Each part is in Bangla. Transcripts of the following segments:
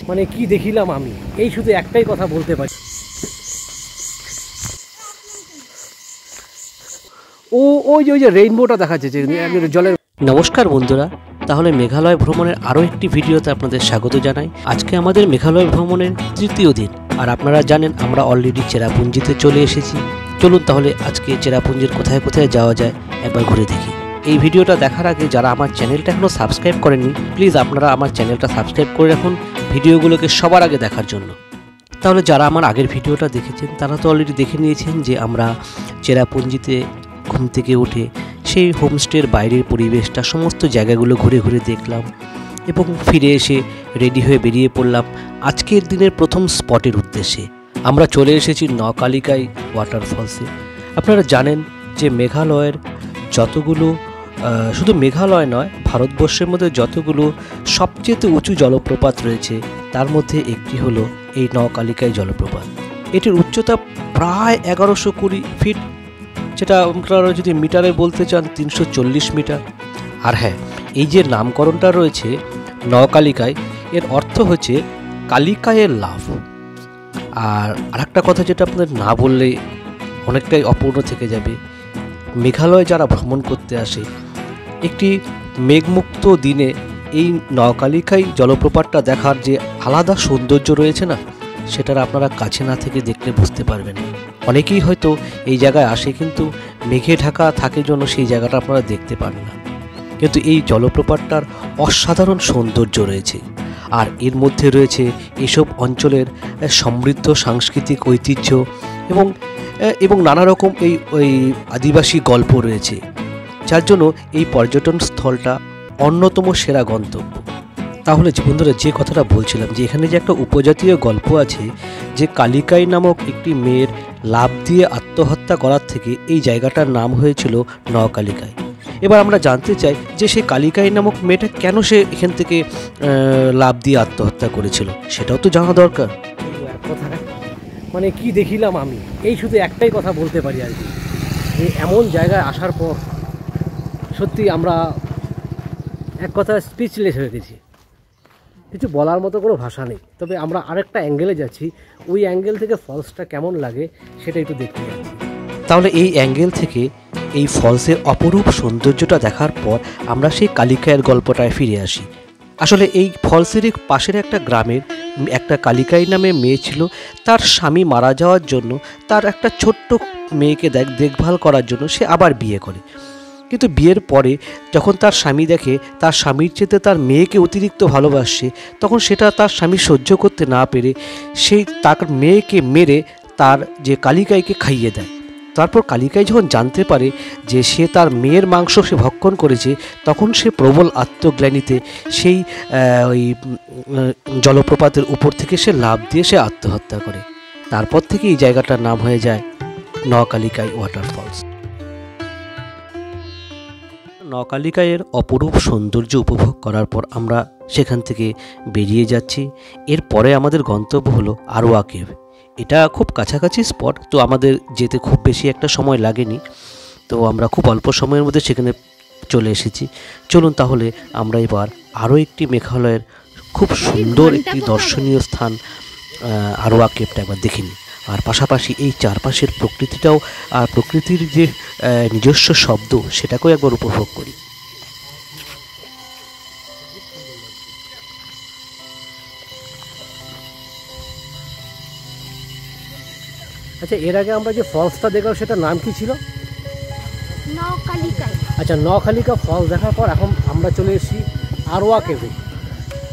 মানে কি দেখিলাম আমি, এই শুধু একটাই কথা বলতে পারি, ওই যে রেইনবোটা দেখাচ্ছে যে জলের। নমস্কার বন্ধুরা, তাহলে মেঘালয় ভ্রমণের আরও একটি ভিডিওতে আপনাদের স্বাগত জানাই। আজকে আমাদের মেঘালয় ভ্রমণের তৃতীয় দিন, আর আপনারা জানেন আমরা অলরেডি চেরাপুঞ্জিতে চলে এসেছি। চলুন তাহলে আজকে চেরাপুঞ্জির কোথায় কোথায় যাওয়া যায় একবার ঘুরে দেখি। এই ভিডিওটা দেখার আগে যারা আমার চ্যানেলটা এখনও সাবস্ক্রাইব করেননি, প্লিজ আপনারা আমার চ্যানেলটা সাবস্ক্রাইব করে রাখুন ভিডিওগুলোকে সবার আগে দেখার জন্য। তাহলে যারা আমার আগের ভিডিওটা দেখেছেন তারা তো অলরেডি দেখে নিয়েছেন যে আমরা চেরাপুঞ্জিতে ঘুম থেকে উঠে সেই হোমস্টের বাইরের পরিবেশটা, সমস্ত জায়গাগুলো ঘুরে ঘুরে দেখলাম এবং ফিরে এসে রেডি হয়ে বেরিয়ে পড়লাম আজকের দিনের প্রথম স্পটের উদ্দেশ্যে। আমরা চলে এসেছি নকালিকাই ওয়াটারফলসে। আপনারা জানেন যে মেঘালয়ের যতগুলো, শুধু মেঘালয় নয়, ভারতবর্ষের মধ্যে যতগুলো সবচেয়ে উঁচু জলপ্রপাত রয়েছে তার মধ্যে একটি হলো এই নকালিকাই জলপ্রপাত। এটির উচ্চতা প্রায় 1120 ফিট, যেটা আপনারা যদি মিটারে বলতে চান 340 মিটার। আর হ্যাঁ, এই যে নামকরণটা রয়েছে নকালিকাই, এর অর্থ হচ্ছে কালিকায়ের লাভ। আর আরেকটা কথা যেটা আপনাদের না বললে অনেকটাই অপূর্ণ থেকে যাবে, মেঘালয় যারা ভ্রমণ করতে আসে একটি মেঘমুক্ত দিনে এই নকালিকাই জলপ্রপাতটা দেখার যে আলাদা সৌন্দর্য রয়েছে না, সেটার আপনারা কাছে না থেকে দেখলে বুঝতে পারবেন। অনেকেই হয়তো এই জায়গায় আসে কিন্তু মেঘে ঢাকা থাকে জন্য সেই জায়গাটা আপনারা দেখতে পান না, কিন্তু এই জলপ্রপাতটার অসাধারণ সৌন্দর্য রয়েছে। আর এর মধ্যে রয়েছে এসব অঞ্চলের সমৃদ্ধ সাংস্কৃতিক ঐতিহ্য এবং নানা রকম এই আদিবাসী গল্প রয়েছে, যার জন্য এই পর্যটন স্থলটা অন্যতম সেরা গন্তব্য। তাহলে বন্ধুরা, যে কথাটা বলছিলাম যে এখানে যে একটা উপজাতীয় গল্প আছে যে কালিকাই নামক একটি মেয়ের লাভ দিয়ে আত্মহত্যা করার থেকে এই জায়গাটার নাম হয়েছিল নকালিকাই। এবার আমরা জানতে চাই যে সেই কালিকাই নামক মেয়েটা কেন সে এখান থেকে লাভ দিয়ে আত্মহত্যা করেছিল, সেটাও তো জানা দরকার। মানে কি দেখিলাম আমি, এই শুধু একটাই কথা বলতে পারি আর কি, যে এমন জায়গায় আসার পর সত্যি আমরা এক কথা স্পিচলেস হয়ে গেছি, কিছু বলার মতো কোনো ভাষা নেই। তবে আমরা আরেকটা অ্যাঙ্গেলে যাচ্ছি, ওই অ্যাঙ্গেল থেকে ফলসটা কেমন লাগে সেটা একটু দেখতে যাচ্ছি। তাহলে এই অ্যাঙ্গেল থেকে এই ফলসের অপরূপ সৌন্দর্যটা দেখার পর আমরা সেই কালিকাইয়ের গল্পটায় ফিরে আসি। আসলে এই ফলসের পাশের একটা গ্রামের একটা কালিকাই নামে মেয়ে ছিল। তার স্বামী মারা যাওয়ার জন্য তার একটা ছোট্ট মেয়েকে দেখভাল করার জন্য সে আবার বিয়ে করে। কিন্তু বিয়ের পরে যখন তার স্বামী দেখে তার স্বামীর চেয়ে তার মেয়েকে অতিরিক্ত ভালোবাসে, তখন সেটা তার স্বামী সহ্য করতে না পেরে সেই তার মেয়েকে মেরে তার যে কালিকাইকে খাইয়ে দেয়। তারপর কালিকাই যখন জানতে পারে যে সে তার মেয়ের মাংস সে ভক্ষণ করেছে, তখন সে প্রবল আত্মগ্লানিতে সেই ওই জলপ্রপাতের উপর থেকে সে লাফ দিয়ে সে আত্মহত্যা করে। তারপর থেকে এই জায়গাটার নাম হয়ে যায় নকালিকাই ওয়াটারফলস। নকালিকাইয়ের অপরূপ সৌন্দর্য উপভোগ করার পর আমরা সেখান থেকে বেরিয়ে যাচ্ছি। এরপরে আমাদের গন্তব্য হলো আরোয়া কেভ। এটা খুব কাছাকাছি স্পট, তো আমাদের যেতে খুব বেশি একটা সময় লাগেনি, তো আমরা খুব অল্প সময়ের মধ্যে সেখানে চলে এসেছি। চলুন তাহলে আমরা এবার আরও একটি মেঘালয়ের খুব সুন্দর একটি দর্শনীয় স্থান আরোয়া কেভটা একবার দেখে নিই। আর পাশাপাশি এই চারপাশের প্রকৃতিটাও, আর প্রকৃতির যে নিজস্ব শব্দ সেটাকেও একবার উপভোগ করি। আচ্ছা, এর আগে আমরা যে ফলসটা দেখলাম সেটার নাম কি ছিল? নকালিকাই। আচ্ছা, নকালিকা ফলস দেখার পর এখন আমরা চলে এসেছি আরোয়া কেভে।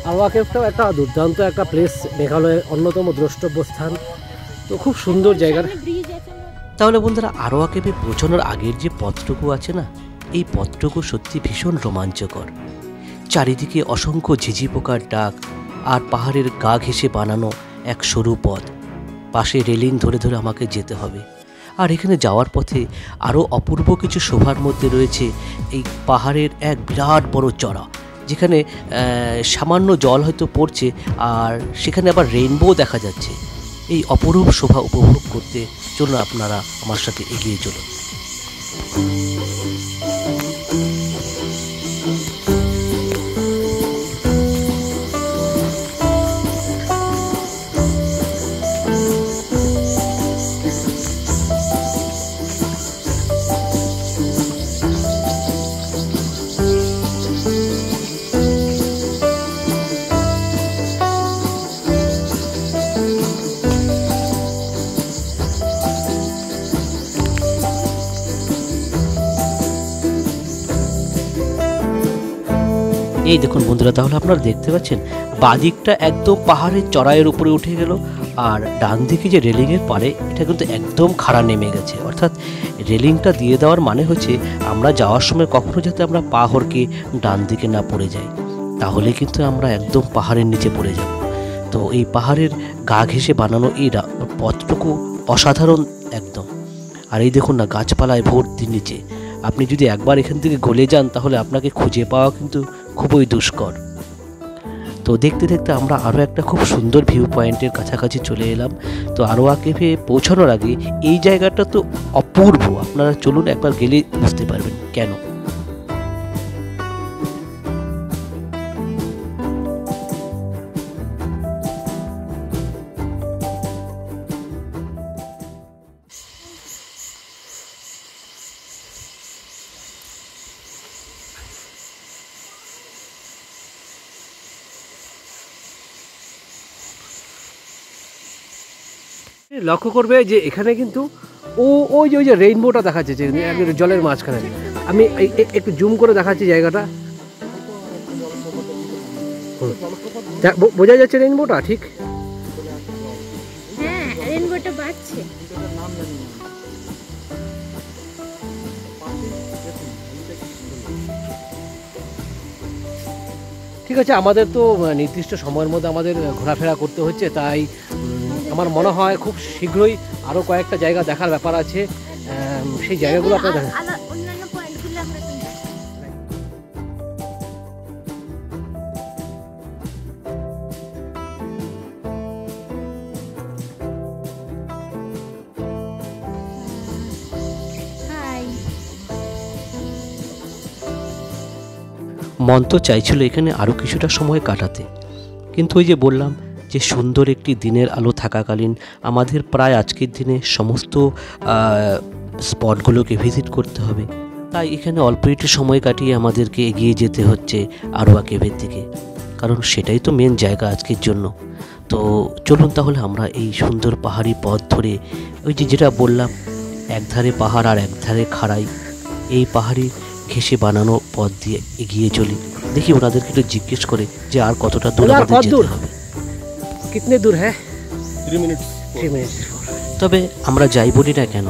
আরোয়া কেভটাও একটা দুর্দান্ত একটা প্লেস, মেঘালয়ের অন্যতম দ্রষ্টব্য স্থান, তো খুব সুন্দর জায়গা। তাহলে বন্ধুরা, আরোয়া কেভে পৌঁছানোর আগের যে পথটুকু আছে না, এই পথটুকু সত্যি ভীষণ রোমাঞ্চকর। চারিদিকে অসংখ্য ঝিঝি পোকার ডাক আর পাহাড়ের গা ঘেঁষে বানানো এক সরু পথ, পাশে রেলিং ধরে ধরে আমাকে যেতে হবে। আর এখানে যাওয়ার পথে আরও অপূর্ব কিছু শোভার মধ্যে রয়েছে এই পাহাড়ের এক বিরাট বড় চড়া, যেখানে সামান্য জল হয়তো পড়ছে আর সেখানে আবার রেইনবো দেখা যাচ্ছে। এই অপরূপ শোভা উপভোগ করতে জন্য আপনারা আমার সাথে এগিয়ে চলুন। এই দেখুন বন্ধুরা, তাহলে আপনারা দেখতে পাচ্ছেন বাদিকটা একদম পাহাড়ের চড়াইয়ের উপরে উঠে গেল, আর ডান দিকে যে রেলিংয়ের পারে এটা কিন্তু একদম খাড়া নেমে গেছে। অর্থাৎ রেলিংটা দিয়ে দেওয়ার মানে হচ্ছে আমরা যাওয়ার সময় কখনো যাতে আমরা পা হড়কে ডান দিকে না পড়ে যাই, তাহলে কিন্তু আমরা একদম পাহাড়ের নিচে পড়ে যাব। তো এই পাহাড়ের গা ঘেঁষে বানানো এই পথটুকু অসাধারণ একদম। আর এই দেখুন না, গাছপালায় ভর্তি নিচে। আপনি যদি একবার এখান থেকে গলে যান তাহলে আপনাকে খুঁজে পাওয়া কিন্তু খুবই দুষ্কর। তো দেখতে দেখতে আমরা আরও একটা খুব সুন্দর ভিউ পয়েন্টের কাছাকাছি চলে এলাম। তো আরোয়া কেভে পৌঁছানোর আগে এই জায়গাটা তো অপূর্ব, আপনারা চলুন একবার গেলে বুঝতে পারবেন কেন। লক্ষ্য করবে যে এখানে কিন্তু ওই যে রেইনবোটা দেখাচ্ছে যে জলের মাঝখানে। আমি একটু জুম করে দেখাচ্ছি জায়গাটা, বোঝা যাচ্ছে রেইনবোটা ঠিক। হ্যাঁ, রেইনবোটা বাজছে। ঠিক আছে, আমাদের তো নির্দিষ্ট সময়ের মধ্যে আমাদের ঘোরাফেরা করতে হচ্ছে, তাই আমার মনে হয় খুব শীঘ্রই আরও কয়েকটা জায়গা দেখার ব্যাপার আছে। সেই জায়গাগুলো আপনারা দেখেন। অন্যান্য পয়েন্টগুলো আমরা মন তো চাইছিল এখানে আরও কিছুটা সময় কাটাতে, কিন্তু ওই যে বললাম যে সুন্দর একটি দিনের আলো থাকাকালীন আমাদের প্রায় আজকের দিনে সমস্ত স্পটগুলোকে ভিজিট করতে হবে, তাই এখানে অল্প একটু সময় কাটিয়ে আমাদেরকে এগিয়ে যেতে হচ্ছে আরোয়া কেভের দিকে, কারণ সেটাই তো মেন জায়গা আজকের জন্য। তো চলুন তাহলে আমরা এই সুন্দর পাহাড়ি পথ ধরে, ওই যে যেটা বললাম একধারে পাহাড় আর একধারে খাড়াই, এই পাহাড়ি ঘেঁষে বানানো পথ দিয়ে এগিয়ে চলি। দেখি ওনাদেরকে একটু জিজ্ঞেস করে যে আর কতটা দূর আমাদের যেতে হবে। কিতনে দূর হ্যাঁ? 3 মিনিট। তবে আমরা যাই বলি না কেন,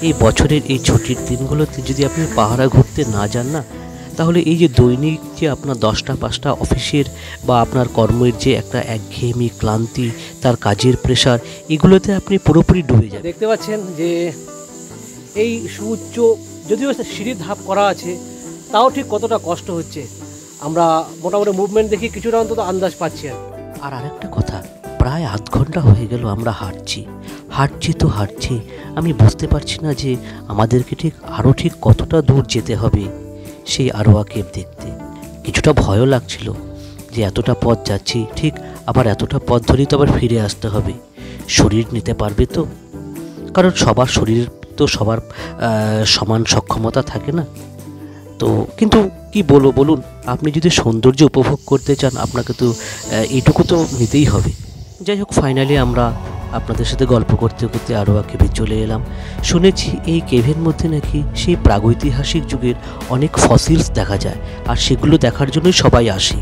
এই বছরের এই ছুটির দিনগুলোতে যদি আপনি পাহাড়ে ঘুরতে না যান না, তাহলে এই যে দৈনিক যে আপনার 10টা 5টা অফিসের বা আপনার কর্মের যে একটা একঘেয়েমি ক্লান্তি, তার কাজের প্রেশার, এগুলোতে আপনি পুরোপুরি ডুবে যান। দেখতে পাচ্ছেন যে এই সুউচ্চ, যদিও সিঁড়ির ধাপ করা আছে, তাও ঠিক কতটা কষ্ট হচ্ছে। আমরা মোটামুটি মুভমেন্ট দেখি কিছুটা অন্তত আন্দাজ পাচ্ছি। আর আরেকটা কথা, প্রায় আধ ঘন্টা হয়ে গেল আমরা হাঁটছি। আমি বুঝতে পারছি না যে আমাদেরকে ঠিক কতটা দূর যেতে হবে সেই আরোয়া কেভ দেখতে। কিছুটা ভয়ও লাগছিল যে এতটা পথ যাচ্ছি, ঠিক আবার এতটা পথ ধরেই তো আবার ফিরে আসতে হবে। শরীর নিতে পারবে তো? কারণ সবার শরীর তো সবার সমান সক্ষমতা থাকে না। তো কিন্তু কি বলুন, আপনি যদি সৌন্দর্য উপভোগ করতে চান আপনাকে তো এইটুকু তো নিতেই হবে। যাই হোক, ফাইনালি আমরা আপনাদের সাথে গল্প করতে করতে আরোয়া কেভে চলে এলাম। শুনেছি এই কেভের মধ্যে নাকি সেই প্রাগৈতিহাসিক যুগের অনেক ফসিলস দেখা যায়, আর সেগুলো দেখার জন্যই সবাই আসে।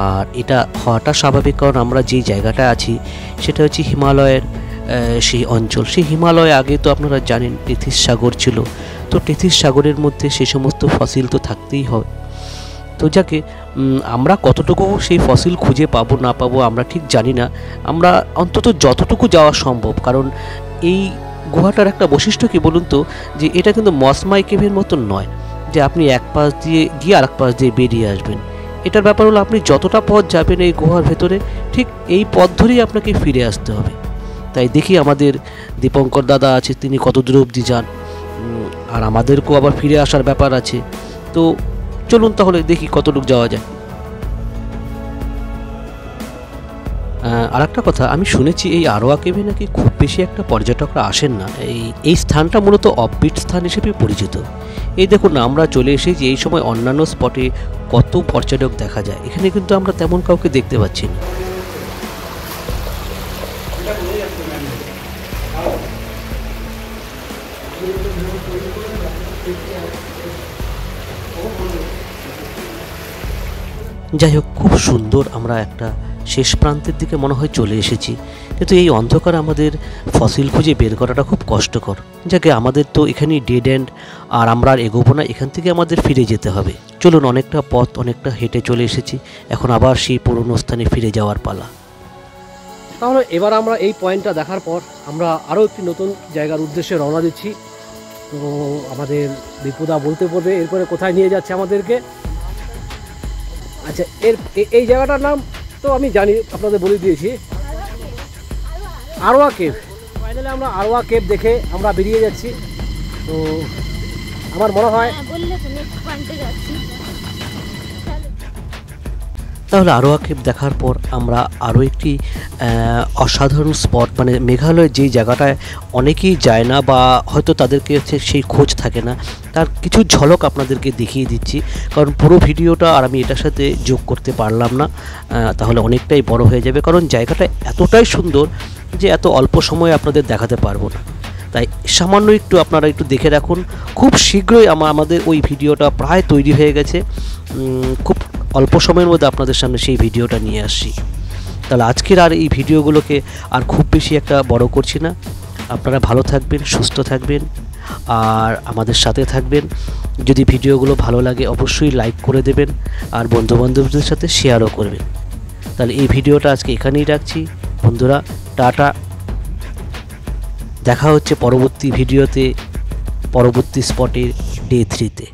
আর এটা হওয়াটা স্বাভাবিক, কারণ আমরা যেই জায়গাটায় আছি সেটা হচ্ছে হিমালয়ের সেই অঞ্চল। সেই হিমালয় আগে তো আপনারা জানেন টেথিস সাগর ছিল, তো টেথিস সাগরের মধ্যে সেই সমস্ত ফসিল তো থাকতেই হয়। তো যাকে আমরা কতটুকু সেই ফসিল খুঁজে পাবো না পাবো আমরা ঠিক জানি না, আমরা অন্তত যতটুকু যাওয়া সম্ভব। কারণ এই গুহাটার একটা বৈশিষ্ট্য কি বলুন তো, যে এটা কিন্তু মসমাই কেভের মতন নয় যে আপনি এক পাশ দিয়ে গিয়ে আরেক পাশ দিয়ে বেরিয়ে আসবেন। এটার ব্যাপার হলো আপনি যতটা পথ যাবেন এই গুহার ভেতরে, ঠিক এই পথ ধরেই আপনাকে ফিরে আসতে হবে। তাই দেখি আমাদের দীপঙ্কর দাদা আছে, তিনি কত দূর অবধি যান, আর আমাদেরকেও আবার ফিরে আসার ব্যাপার আছে। তো চলুন তাহলে দেখি কতটুকু যাওয়া যায়। আর একটা কথা, আমি শুনেছি এই আরোয়া কেভে নাকি খুব বেশি একটা পর্যটকরা আসেন না। এই স্থানটা মূলত অফবিট স্থান হিসেবে পরিচিত। এই দেখুন না, আমরা চলে এসেছি এই সময় অন্যান্য স্পটে কত পর্যটক দেখা যায়, এখানে কিন্তু আমরা তেমন কাউকে দেখতে পাচ্ছি না। যাই হোক, খুব সুন্দর। আমরা একটা শেষ প্রান্তের দিকে মনে হয় চলে এসেছি, কিন্তু এই অন্ধকার আমাদের ফসিল খুঁজে বের করাটা খুব কষ্টকর। যাকে আমাদের তো এখানেই ডেড এন্ড, আর আমরা আর এগোবো না, এখান থেকে আমাদের ফিরে যেতে হবে। চলুন, অনেকটা পথ অনেকটা হেঁটে চলে এসেছি, এখন আবার সেই পুরনো স্থানে ফিরে যাওয়ার পালা। তাহলে এবার আমরা এই পয়েন্টটা দেখার পর আমরা আরও একটি নতুন জায়গার উদ্দেশ্যে রওনা দিচ্ছি। তো আমাদের বিপুদা বলতে পড়বে এরপরে কোথায় নিয়ে যাচ্ছে আমাদেরকে। আচ্ছা, এই জায়গাটার নাম তো আমি জানি, আপনাদের বলে দিয়েছি, আরওয়া কেভ। ফাইনালি আমরা আরওয়া কেভ দেখে আমরা বেরিয়ে যাচ্ছি। তো আমার মনে হয় বললে তো নেক্সট পয়েন্টে যাচ্ছি। তাহলে আরওয়া কেভ দেখার পর আমরা আরও একটি অসাধারণ স্পট, মানে মেঘালয়ের যেই জায়গাটায় অনেকেই যায় না বা হয়তো তাদেরকে সেই খোঁজ থাকে না, তার কিছু ঝলক আপনাদেরকে দেখিয়ে দিচ্ছি। কারণ পুরো ভিডিওটা আর আমি এটার সাথে যোগ করতে পারলাম না, তাহলে অনেকটাই বড় হয়ে যাবে। কারণ জায়গাটা এতটাই সুন্দর যে এত অল্প সময়ে আপনাদের দেখাতে পারবো না, তাই সামান্য একটু আপনারা একটু দেখে রাখুন। খুব শীঘ্রই আমাদের ওই ভিডিওটা প্রায় তৈরি হয়ে গেছে, খুব অল্প সময়ের মধ্যে আপনাদের সামনে সেই ভিডিওটা নিয়ে আসছি। তাহলে আজকের আর এই ভিডিওগুলোকে আর খুব বেশি একটা বড় করছি না। আপনারা ভালো থাকবেন, সুস্থ থাকবেন, আর আমাদের সাথে থাকবেন। যদি ভিডিওগুলো ভালো লাগে অবশ্যই লাইক করে দেবেন, আর বন্ধুবান্ধবদের সাথে শেয়ারও করবেন। তাহলে এই ভিডিওটা আজকে এখানেই রাখছি বন্ধুরা, টাটা। দেখা হচ্ছে পরবর্তী ভিডিওতে, পরবর্তী স্পটের ডে 3-তে।